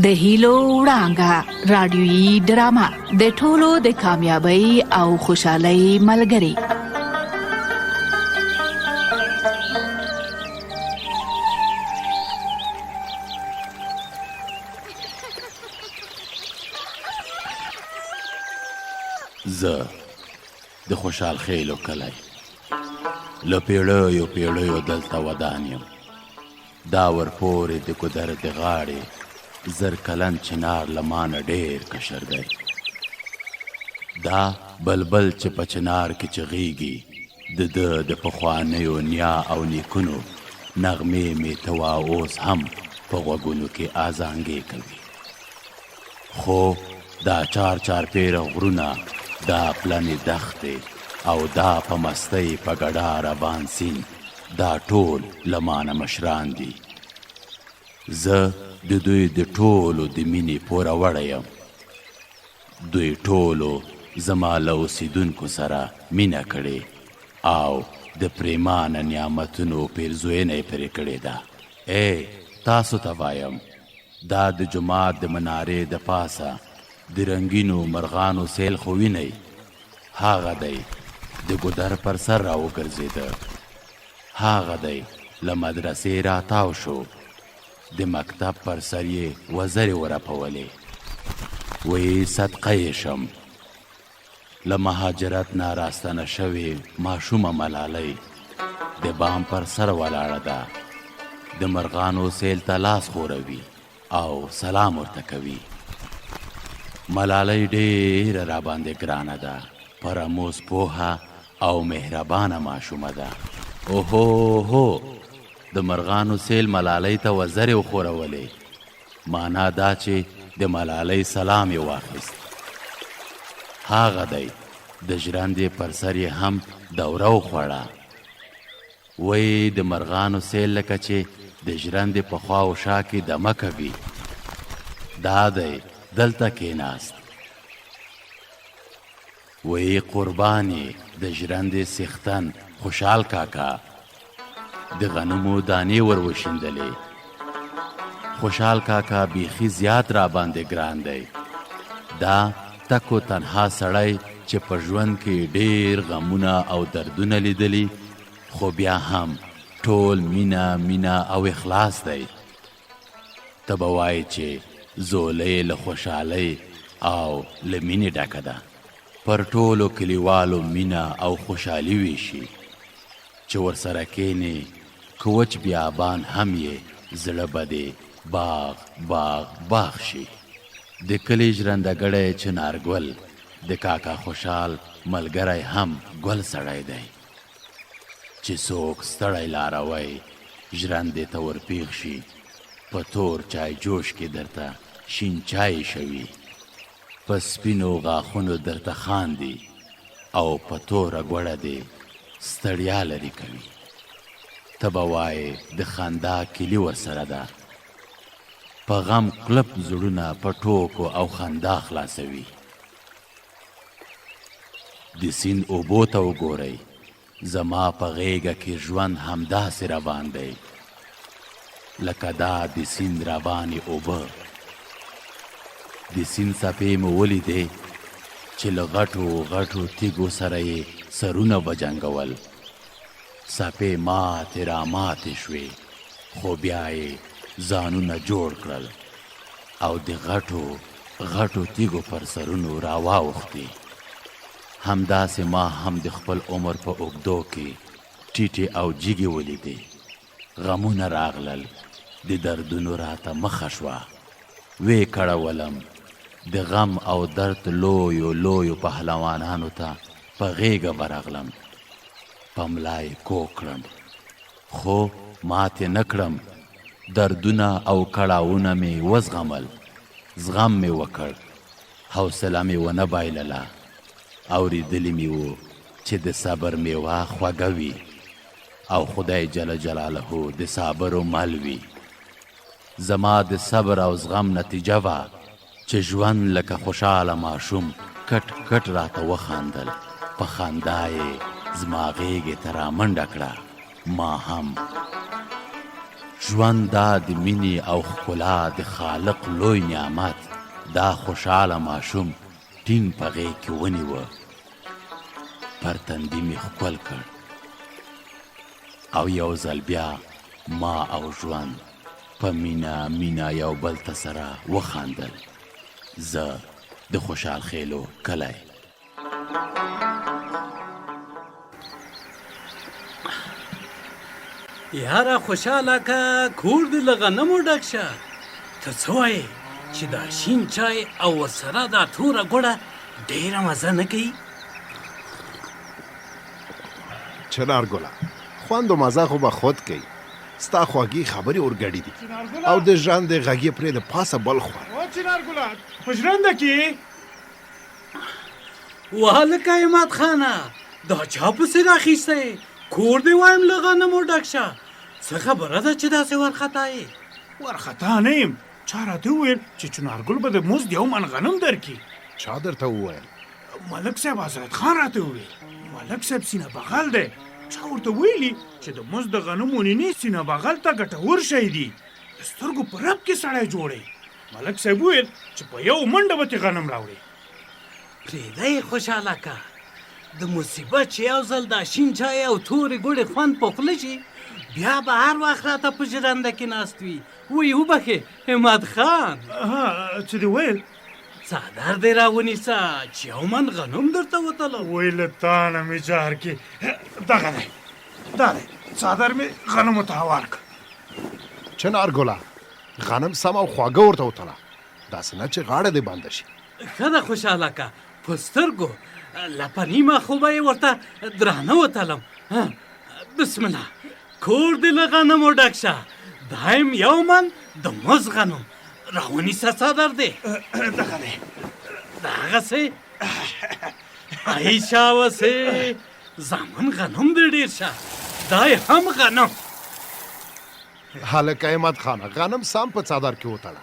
د هیلو وړانګه رادیويي ډرامه د ټولو د کامیابی او خوشحالۍ ملګری. زه د خوشحال خیلو کلی له پیړیو پیړیو دلته ودان یم. دا ورپورې د ګودر د غاړې زر کلن چنار له مانه ډېر کشر دی. دا بلبل چې په چنار کې چغیږي د ده د پخوانیو نیا او نیکونو نغمې مې ته وا اوس هم په غوږونو کې ازانګې کوي. خو دا چار پیره غرونه، دا پلنې دښتې او دا په مستۍ په ګډا روان سیند، دا ټول له مانه مشران دي. زه د دوی د ټولو د مینې پوره وړی یم. دوی ټولو زما له اوسېدونکو سره مینه کړې او د پریمانه نعمتونو پیرزوینه یې پرې کړې ده. تاسو ته وایم، دا د جومات د منارې د پاسه د رنګینو مرغانو سیل خو وینئ، هغه دی د ګودر پر سر را وګرځېده. هغه دی له مدرسې راتاو شو، د مکتب پر سر یې وزرې ورپولې. وی صدقه یې شم، له مهاجرت نه راستنه شوې ماشومه ملالۍ د بام پر سر ولاړه ده، د مرغانو سیل ته لاس خوروي او سلام ورته کوي. ملالۍ ډېره راباندې ګرانه ده، پرموز پوهه او مهربانه ماشومه ده. اوهو د مرغانو سیل ملالۍ ته وزرې وښورولې، معنا دا چې د ملالۍ سلام یې واخیست. هغه دی د ژرندې پر سر یې هم دوره وخوړه. وی د مرغانو سیل لکه چې د ژرندې په خوا و شا کې دمه کوي، دا دی دلته کېناست. وی قربانې د ژرندې څښتن خوشحال کاکا د غنمو دانې ور وشیندلې. خوشحال کاکا بیخي زیات را باندې ګران دی. دا تکو تنها سړی چې په ژوند کې ډېر غمونه او دردونه لیدلی، خو بیا هم ټول مینه او اخلاص دی. ته به وایې چې زولۍ له خوشحالۍ او له مینې ډکه ده. پر ټولو کلیوالو مینه او خوشحالي ویشي چې ورسره کینې کوچ بیابان هم یې زړه به دې باغ شي. د کلي ژرندګړی چنارګل د کاکا خوشحال ملګری هم ګل سړی دی چې څوک ستړی لاروی ژرندې ته ورپیښ شي، په تور چای جوش کې درته شین چای شوي، په سپینو غاښونو درته خاندي او په توره ګوړه دې ستړیا لرې کوي. ته به وایې د خندا کلي ورسره ده، په غم کلپ زړونه په ټوکو او خندا خلاصوي. د سیند اوبو ته وګورئ، زما په غیږه کې ژوند همداسې روان دی لکه دا د سیند روانې اوبه. د سیند څپې مې ولیدې چې له غټو تیږو سره یې سرونه وجنګول. څپې ماتې شوې، خو بیا یې ځانونه جوړ کړل او د غټو تیږو پر سرونو راواوښتې. همداسې ما هم د خپل عمر په اوږدو کې ټیټې او جیږې ولیدې. غمونه راغلل، د دردونو راته مخه شوه. وې کړولم د غم او درد لویو پهلوانانو ته په غیږه ورغلم، په ملا یې کوږ کړم، خو ماتې نه کړم. دردونه او کړاوونه مې وزغمل، زغم مې وکړ، حوصله مې ونه بایلله. اورېدلی مې و چې د صبر میوه خوږه وي او خدای جل جلاله د صابرو مل وي. زما د صبر او زغم نتیجه وه چې ژوند لکه خوشحاله ماشوم کټ راته وخاندل. په خندا یې زما غیږې ته رامنډه کړه، ما هم ژوند دا د مینې او ښکلا د خالق لوی نعمت دا خوشحاله ماشوم ټینګ په غېږ کې ونیوه، پر تندي مې ښکل کړ او یو ځل بیا ما او ژوند په مینه یو بل ته سره وخندل. زه د خوشحال خیلو کلی. یاره خوشحاله که کور دې له غنمو ډک شه. ته څه وایې چې دا شین چای او ورسره دا توره ګوړه ډېره مزه نه کوي؟ چنار ګله خوند و مزه خو به خود کوي، ستا خواږي خبرې اورګډې دي او د ژرندې غږ یې پرې د پاسه بل خوا. چنار ګله په ژرنده کې وهلکه عماد خانه دا چا پسې راخیستی؟ کور دې وایم له غنمو ډک شه. څه خبره ده چې داسې وارخطا یې؟ ورخطا نه یم، چا راته وویل چې چنارګل به د مزد یو من غنم درکړي. چا درته وویل؟ ملک صاحب حضرت خان راته وویل. ملک صاحب سینه بغل دی، چا ورته ویلي چې د مزد د غنمو نینې سینه بغل ته ګټور شی دي، د سترګو په رب کې سړی جوړی. ملک صاحب وویل چې په یو منډه به غنم راوړي. پرېږده یې خوشحاله که د مصیبت چې یو ځل دا شین چای او تورې ګوړې خوند په خوله شي بیا به هر وخت راته په ژرنده کې ناست وي. وایي وبخې عماد خان، څه دې ویل؟ څادر دې راونیسه چې یو من غنم درته وتلم. وایي له تا نه مې جار کې دغه دی، دا دی څادر مې غنمو ته هوار کړ. چنار ګله غنم سم او خواږه ورته وتله، داسې نه چې غاړه دې بنده شي. ښه ده خوشحاله که په سترګو لپه نیمه خو به یې ورته درانه وتلم. بسم الله، کور دې له غنمو ډک شه. دایم یو من د مز غنم راونیسه څادر دې دغه دی دغسې ای شاوسې زامن غنم دې ډېر شه، دا یې هم غنم. هلکه عماد خانه غنم سم په څادر کې وتړه،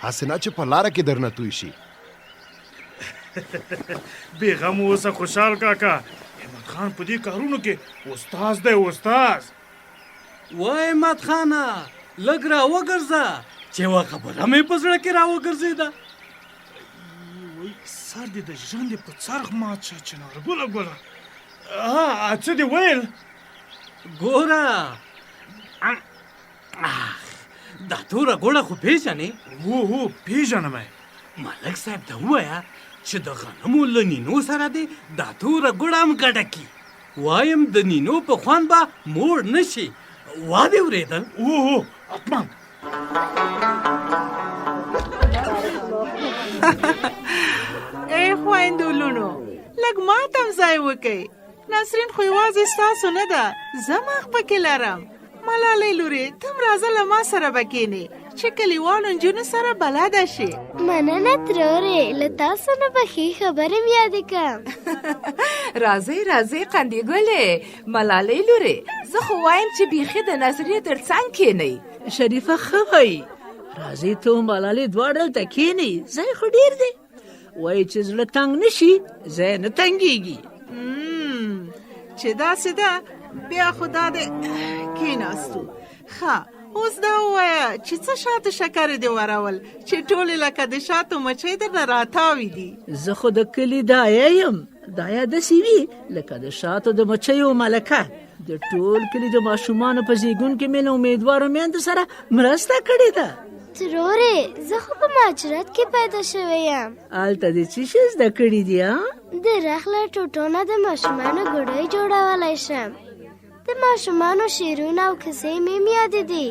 هسې نه چې په لاره کې درنه توی شي. بېغم اوسه خوشحال کاکا، احمد خان په دې کارونو کې استاز دی استاز. وای احمد خانه لږ را وګرځه چې یوه خبره مې په زړه کې را وګرځېده. وای سر دې د ژرندې په څرخ مات شه چنارګله ګله. څه دې ویل؟ ګوره دا توره ګوړه خو پېژنې؟ هو پېژنم. ملک صاحب ته ووایه چې د غنمو له نینو سره دې دا توره ګوړه هم ګډه کړي. وایم د نینو په خوند به موړ نه شي. وا دې اورېدل؟ هو حتما. ای خویندو لونو لږ ماته هم ځای وکئ. نسرین خو یوازې ستاسو نه ده، زه مخ پکې لرم. ملالۍ لورې ته هم راځه له ما سره به کښېنې چې کلیوالو نجونو سره بلده شي. مننه ترورې، له تاسو نه به ښې خبرې مې یادې کړم. راځئ قندي ګلې ملالۍ لورې، زه خو وایم چې بیخي د نظریې تر څنګ کښېنئ. شریفه ښه وایي، راځئ ته ملالۍ دواړه دلته کښېنئ، ځای خو ډېر دی. وایي چې زړه تنګ نه شي ځای نه تنګېږي. چې داسې ده بیا خو دا دې کښېناستو. ښه اوس دا ووایه چې څه شاتو شکرې دې ورول چې ټولې لکه د شاتو مچۍ درنه راتاوي دي. زه خو د کلي دایه یم، دایه داسې وي لکه د شاتو د مچیو ملکه. د ټول کلي د ماشومانو په زیږون کې مې له امیدوارو میندو سره مرسته کړې ده. ترورې زه خو په مهاجرت کې پیدا شوی یم. هلته دې څه شی زده کړي دي؟ د رخ له ټوټو نه د ماشومانو ګوډۍ جوړولی شم. د ماشومانو شعرونه او کیسې مې یادې دي.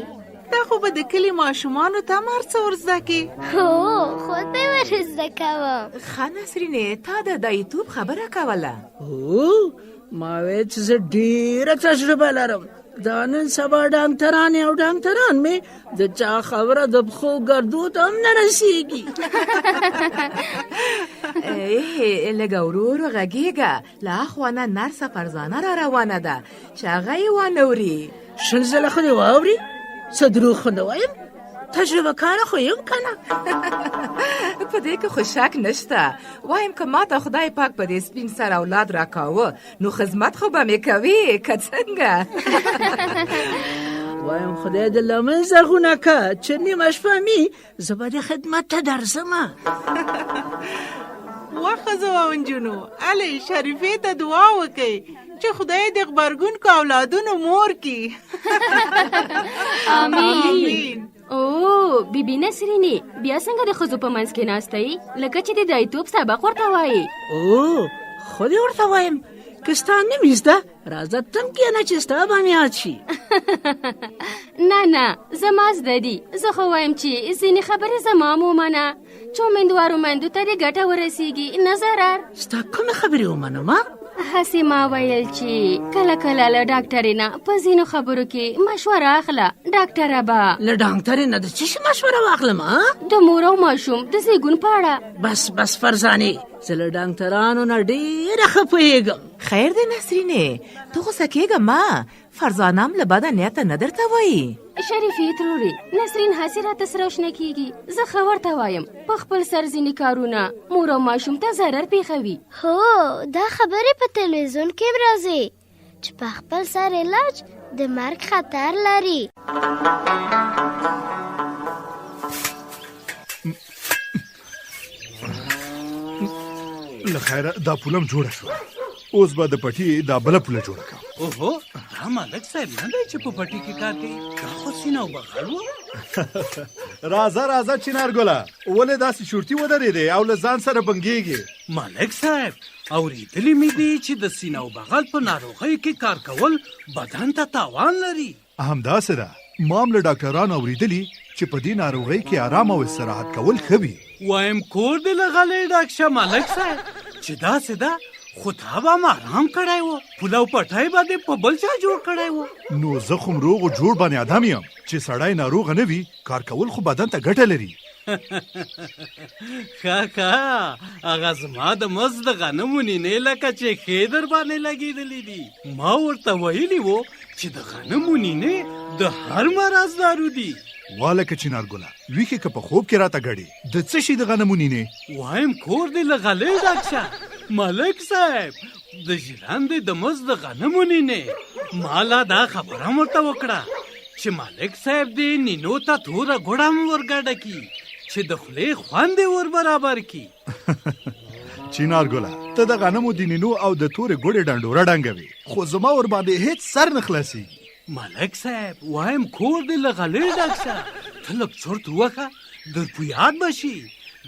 دا خو به د کلي ماشومانو ته هم هر څه ور زده کړي. هو خود به یې ور زده کوم. ښه نسرینې تا د دایتوب خبره کوله؟ هو ما ویل چې زه ډېره تجربه لرم. دا نن سبا ډاکټرانې او ډاکټران مې د چا خبره د پښو ګردو ته هم نه رسېږي. لږه ورو ورو غږېږه، له اخوا نه نرسه فرزانه را روانه ده چې هغه یې وانه وري. 20 ځله خو دې واوري، څه دروغ خو نه وایم، تجربه کاره خو یم که نه. په دې کې خو شک نشته. وایم که ما ته خدای پاک په دې سپین سر اولاد راکاوه نو خدمت خو به مې کوي که څنګه. وایم خدای د لمن زرغونه که چې نیمه شپه می زه به د خدمت ته درځمه. وښځو او نجونو الې شریفې ته دعا وکئ چې خدای د غبرګونکو اولادونو مور کی. آمین. او بیبي نسرینې بیا څنګه د ښځو په منځ کې ناستئ لکه چې د دایتوب سبق ورته وایي؟ او خو دې ورته وایم که ستا نوم یې زده راځه تم کښېنه چې ستا به مې یاد شي. نه زما زده دي. زه خو وایم چې ځینې خبرې زما هم ومنه څو میندوارو میندو ته دې ګټه ورسیږي نه ضرر. ستا کومې خبرې ومنم؟ هسې ما ویل چې کله کله له ډاکټرې نه په ځینو خبرو کې مشوره اخله. ډاکټره به له ډاکټرې نه د څه شي مشوره واخلم؟ د مور او ماشوم د زیږون په اړه. بس فرزانې زه له ډاکټرانو نه ډېره ښه پوهېږم. خیر دی نسرینې ته غوسه کېږه ما. فرزانه هم له بده نیته نه درته وایي. شریفې ترورې نسرین هسې راته سروشنه کېږي. زه ښه ورته وایم په خپل سر ځینې کارونه مور او ماشوم ته ضرر پېښوي. هو دا خبرې په تلویزیون کې هم راځي چې په خپل سر علاج د مرګ خطر لري. له خیره دا پوله م جوړه شوه. اوس به د پټي دا بله پوله جوړه کړم. اوهو دا ملک صاحب نه دی چې په پټي کې کار کوي. دا خو سینه او بغل و. راځه چنارګله ولې داسې شورتي ودرېدې او له ځان سره بنګېږې؟ ملک صاحب اورېدلي مې دي چې د سینه او بغل په ناروغۍ کې کار کول بدن ته تاوان لري. همداسې ده. ما هم له ډاکټرانو اورېدلي چې په دې ناروغۍ کې آرام او استراحت کول ښه وي. وایم کور دې له غلی ډک شه ملک صاحب چې داسې ده خو تا به م آرام کړی و. پوله او پټی به دې په بل چا جوړ کړی و. نو زه خو روغ او جوړ باندې ادم یم چې سړی ناروغه نه وي کار کول خو بدن ته ګټه لري. ښه هغه زما د مزد غنمو نینې لکه چې ښې در باندې لګېدلې دي. ما ورته ویلي و چې د غنمو نینې د هر مرض دارو دي. والکه چنارګله ویښې که په خوب کې راته ګډې د څه شي د غنمو نینې؟ وایم کور دې له غلې ډک شه ملک صاحب د ژرندې د مزد غنمو نینې. ما لا دا خبره هم ورته وکړه چې ملک صاحب دې نینو ته توره ګوړه هم ورګډه کي چې د خولې خوند یې ور برابر کي. چنارګله ته د غنمو د نینو او د تورې ګوړې ډنډوره ډنګوې خو زما ور باندې هیڅ سر نه خلاصېږي. ملک صاحب وایم کور دې له غلې ډک شه ته لږ چرت ووهه در په یاد به شي.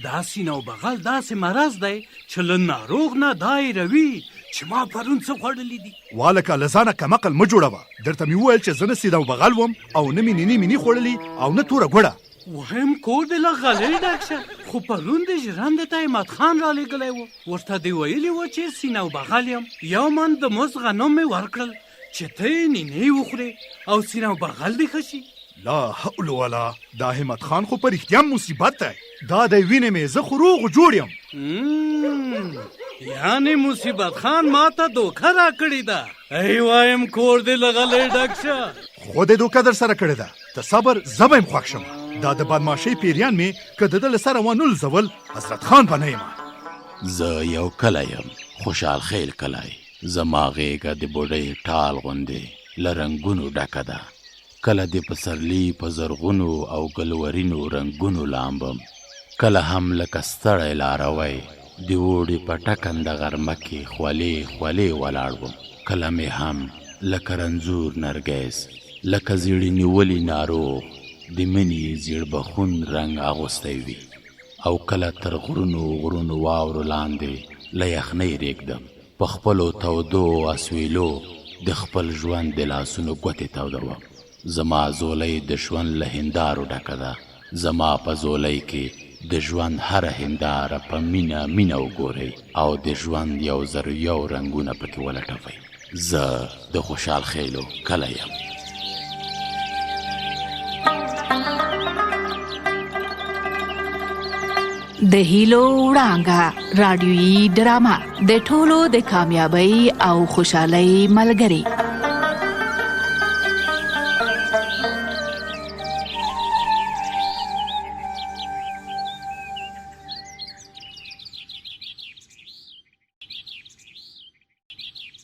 دا سینه او بغل داسې مرض دی چې له ناروغ نه دا هېروي چې ما پرون څه خوړلي دي. والکه له ځانه کمقل مه جوړوه. درته مې وویل چې زه نه سینه او بغل وم او نه مې نینې مینې خوړلي او نه توره ګوړه. وایم کور دې له غلې ډک شه خو پرون د ژرندې ته احمد خان رالیږلی و. ورته دې ویلي و چې سینه او بغل یم. یو من د مزد غنم مې ورکړل چې ته یې نینې وخورې او سینه او بغل دې ښه شي. لا حول ولا دا همت خان خو په رښتیا مصیبت دی. دا دی وینې مې زه خو روغ جوړ یم. یعنې مصیبت خان ما ته دوکه راکړې ده. ای وایم کور دې له غلې ډک شه. خو دې دوکه در سره کړې ده. ته صبر زه به یم خوښ شم. دا د بدماشۍ پیریان مې که د ده له سره ونه لزول حضرت خان به نه یم. زه یو کلی یم خوشحال خیل کلی. زما غېږه د بوډۍ ټال غوندې له رنګونو ډکه ده. کله دې په سرلي په زرغونو او ګلورینو رنګونو لامبم. کله هم لکه ستړی لاروی د اوړي په ټکنده غرمه کې خولې خولې ولاړ وم. کله مې هم لکه رنځور نرګس لکه زیړې نیولي ناروغ د مني زیړ بخون رنګ اغوستی وي. او کله تر غرونو واورو لاندې له یخنۍ رېږدم. په خپلو تودو اسویلو د خپل ژوند د لاسونو ګوتې تودوم. زما زولۍ د ژوند له هندارو ډکه ده. زما په زولۍ کې د ژوند هره هنداره په مینه وګورئ او د ژوند یو زر یو رنګونه پکې ولټوئ. زه د خوشحال خیلو کلی یم. د هیلو وړانګه رادیویي ډرامه د ټولو د کامیابی او خوشحالۍ ملګری.